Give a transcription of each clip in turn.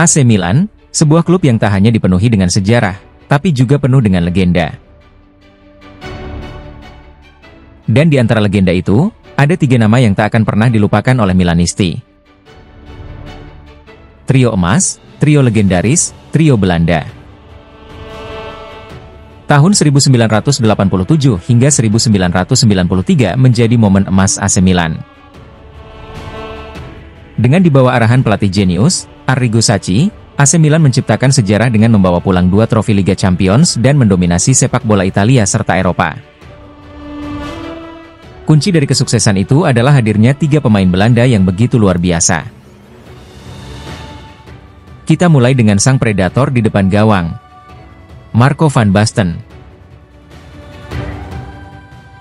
AC Milan, sebuah klub yang tak hanya dipenuhi dengan sejarah, tapi juga penuh dengan legenda. Dan di antara legenda itu, ada 3 nama yang tak akan pernah dilupakan oleh Milanisti. Trio emas, trio legendaris, trio Belanda. Tahun 1987 hingga 1993 menjadi momen emas AC Milan. Dengan di bawah arahan pelatih jenius, Arrigo Sacchi, AC Milan menciptakan sejarah dengan membawa pulang 2 trofi Liga Champions dan mendominasi sepak bola Italia serta Eropa. Kunci dari kesuksesan itu adalah hadirnya 3 pemain Belanda yang begitu luar biasa. Kita mulai dengan sang predator di depan gawang, Marco van Basten.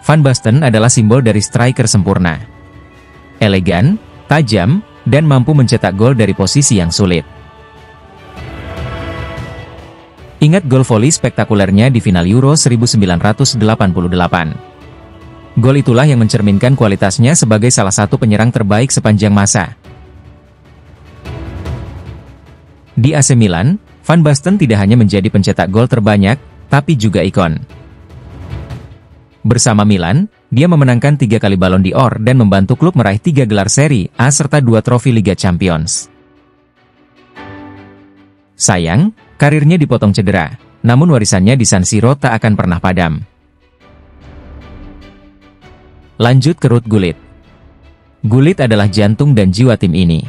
Van Basten adalah simbol dari striker sempurna. Elegan, tajam, dan mampu mencetak gol dari posisi yang sulit. Ingat gol voli spektakulernya di final Euro 1988. Gol itulah yang mencerminkan kualitasnya sebagai salah satu penyerang terbaik sepanjang masa. Di AC Milan, Van Basten tidak hanya menjadi pencetak gol terbanyak, tapi juga ikon. Bersama Milan, dia memenangkan 3 kali Ballon d'Or dan membantu klub meraih 3 gelar Serie A serta 2 trofi Liga Champions. Sayang, karirnya dipotong cedera, namun warisannya di San Siro tak akan pernah padam. Lanjut ke Ruud Gullit. Gullit adalah jantung dan jiwa tim ini.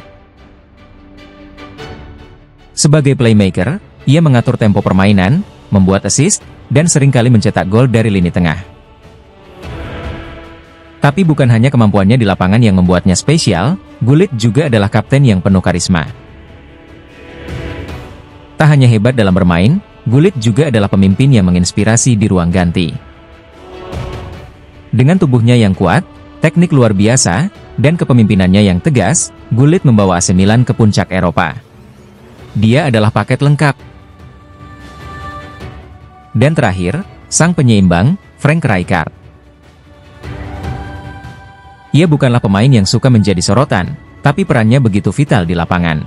Sebagai playmaker, ia mengatur tempo permainan, membuat assist, dan seringkali mencetak gol dari lini tengah. Tapi bukan hanya kemampuannya di lapangan yang membuatnya spesial, Gullit juga adalah kapten yang penuh karisma. Tak hanya hebat dalam bermain, Gullit juga adalah pemimpin yang menginspirasi di ruang ganti. Dengan tubuhnya yang kuat, teknik luar biasa, dan kepemimpinannya yang tegas, Gullit membawa AC Milan ke puncak Eropa. Dia adalah paket lengkap. Dan terakhir, sang penyeimbang, Frank Rijkaard. Ia bukanlah pemain yang suka menjadi sorotan, tapi perannya begitu vital di lapangan.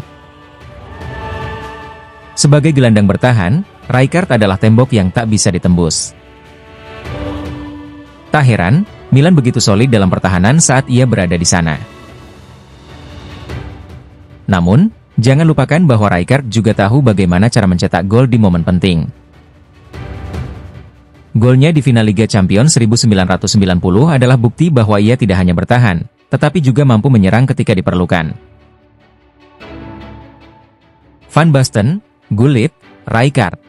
Sebagai gelandang bertahan, Rijkaard adalah tembok yang tak bisa ditembus. Tak heran, Milan begitu solid dalam pertahanan saat ia berada di sana. Namun, jangan lupakan bahwa Rijkaard juga tahu bagaimana cara mencetak gol di momen penting. Golnya di final Liga Champions 1990 adalah bukti bahwa ia tidak hanya bertahan, tetapi juga mampu menyerang ketika diperlukan. Van Basten, Gullit, Rijkaard.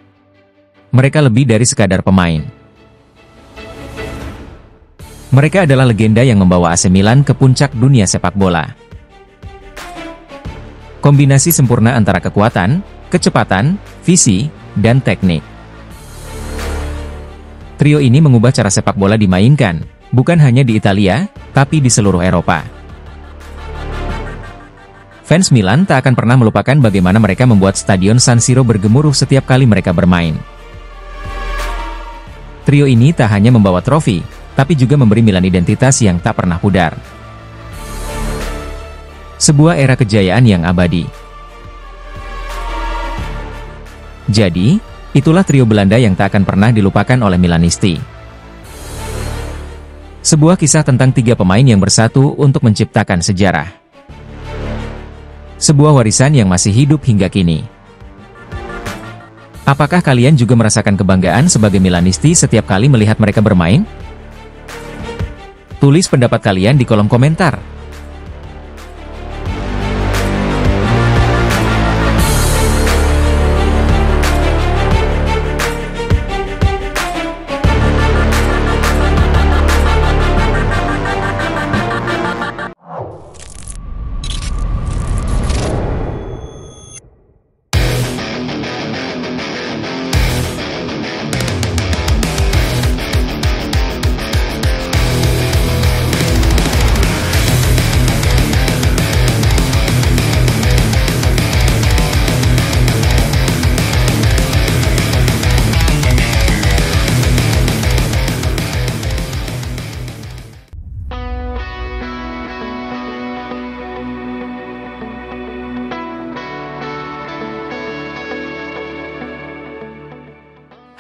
Mereka lebih dari sekadar pemain. Mereka adalah legenda yang membawa AC Milan ke puncak dunia sepak bola. Kombinasi sempurna antara kekuatan, kecepatan, visi, dan teknik. Trio ini mengubah cara sepak bola dimainkan, bukan hanya di Italia, tapi di seluruh Eropa. Fans Milan tak akan pernah melupakan bagaimana mereka membuat Stadion San Siro bergemuruh setiap kali mereka bermain. Trio ini tak hanya membawa trofi, tapi juga memberi Milan identitas yang tak pernah pudar. Sebuah era kejayaan yang abadi. Jadi, itulah trio Belanda yang tak akan pernah dilupakan oleh Milanisti. Sebuah kisah tentang 3 pemain yang bersatu untuk menciptakan sejarah. Sebuah warisan yang masih hidup hingga kini. Apakah kalian juga merasakan kebanggaan sebagai Milanisti setiap kali melihat mereka bermain? Tulis pendapat kalian di kolom komentar.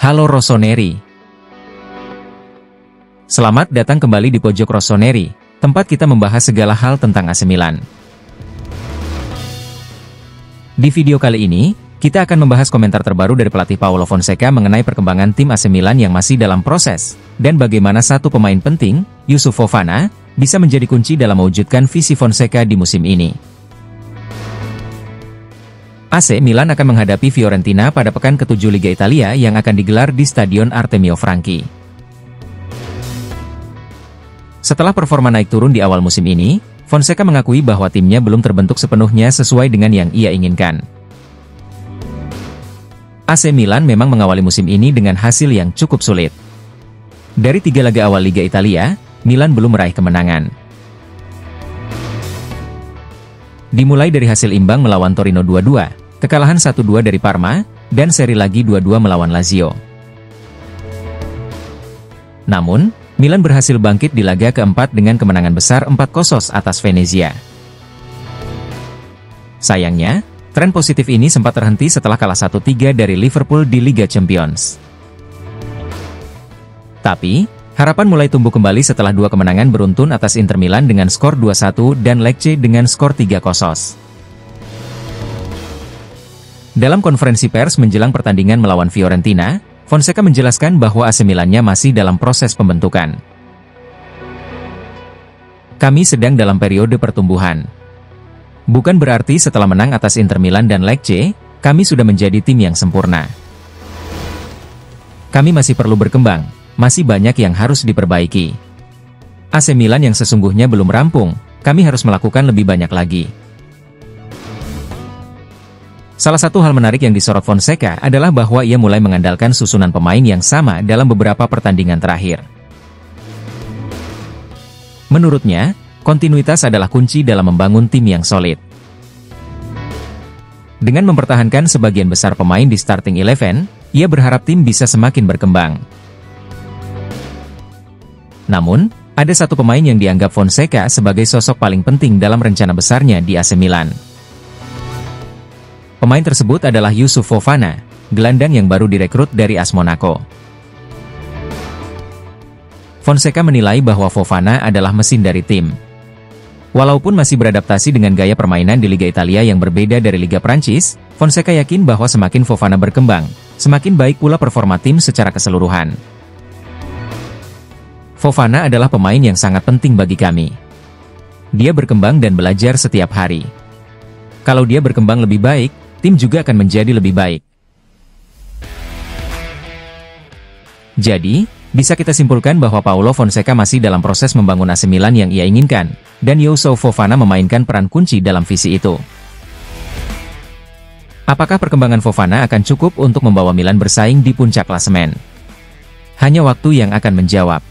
Halo Rossoneri. Selamat datang kembali di Pojok Rossoneri, tempat kita membahas segala hal tentang AC Milan. Di video kali ini, kita akan membahas komentar terbaru dari pelatih Paulo Fonseca mengenai perkembangan tim AC Milan yang masih dalam proses, dan bagaimana satu pemain penting, Youssouf Fofana, bisa menjadi kunci dalam mewujudkan visi Fonseca di musim ini. AC Milan akan menghadapi Fiorentina pada pekan ke-7 Liga Italia yang akan digelar di Stadion Artemio Franchi. Setelah performa naik turun di awal musim ini, Fonseca mengakui bahwa timnya belum terbentuk sepenuhnya sesuai dengan yang ia inginkan. AC Milan memang mengawali musim ini dengan hasil yang cukup sulit. Dari 3 laga awal Liga Italia, Milan belum meraih kemenangan. Dimulai dari hasil imbang melawan Torino 2-2, kekalahan 1-2 dari Parma, dan seri lagi 2-2 melawan Lazio. Namun, Milan berhasil bangkit di laga keempat dengan kemenangan besar 4-0 atas Venezia. Sayangnya, tren positif ini sempat terhenti setelah kalah 1-3 dari Liverpool di Liga Champions. Tapi, harapan mulai tumbuh kembali setelah 2 kemenangan beruntun atas Inter Milan dengan skor 2-1 dan Lecce dengan skor 3-0. Dalam konferensi pers menjelang pertandingan melawan Fiorentina, Fonseca menjelaskan bahwa AC Milan-nya masih dalam proses pembentukan. Kami sedang dalam periode pertumbuhan. Bukan berarti setelah menang atas Inter Milan dan Lecce, kami sudah menjadi tim yang sempurna. Kami masih perlu berkembang. Masih banyak yang harus diperbaiki. AC Milan yang sesungguhnya belum rampung, kami harus melakukan lebih banyak lagi. Salah satu hal menarik yang disorot Fonseca adalah bahwa ia mulai mengandalkan susunan pemain yang sama dalam beberapa pertandingan terakhir. Menurutnya, kontinuitas adalah kunci dalam membangun tim yang solid. Dengan mempertahankan sebagian besar pemain di starting 11, ia berharap tim bisa semakin berkembang. Namun, ada satu pemain yang dianggap Fonseca sebagai sosok paling penting dalam rencana besarnya di AC Milan. Pemain tersebut adalah Youssouf Fofana, gelandang yang baru direkrut dari AS Monaco. Fonseca menilai bahwa Fofana adalah mesin dari tim. Walaupun masih beradaptasi dengan gaya permainan di Liga Italia yang berbeda dari Liga Prancis, Fonseca yakin bahwa semakin Fofana berkembang, semakin baik pula performa tim secara keseluruhan. Fofana adalah pemain yang sangat penting bagi kami. Dia berkembang dan belajar setiap hari. Kalau dia berkembang lebih baik, tim juga akan menjadi lebih baik. Jadi, bisa kita simpulkan bahwa Paulo Fonseca masih dalam proses membangun AC Milan yang ia inginkan, dan Youssouf Fofana memainkan peran kunci dalam visi itu. Apakah perkembangan Fofana akan cukup untuk membawa Milan bersaing di puncak klasemen? Hanya waktu yang akan menjawab.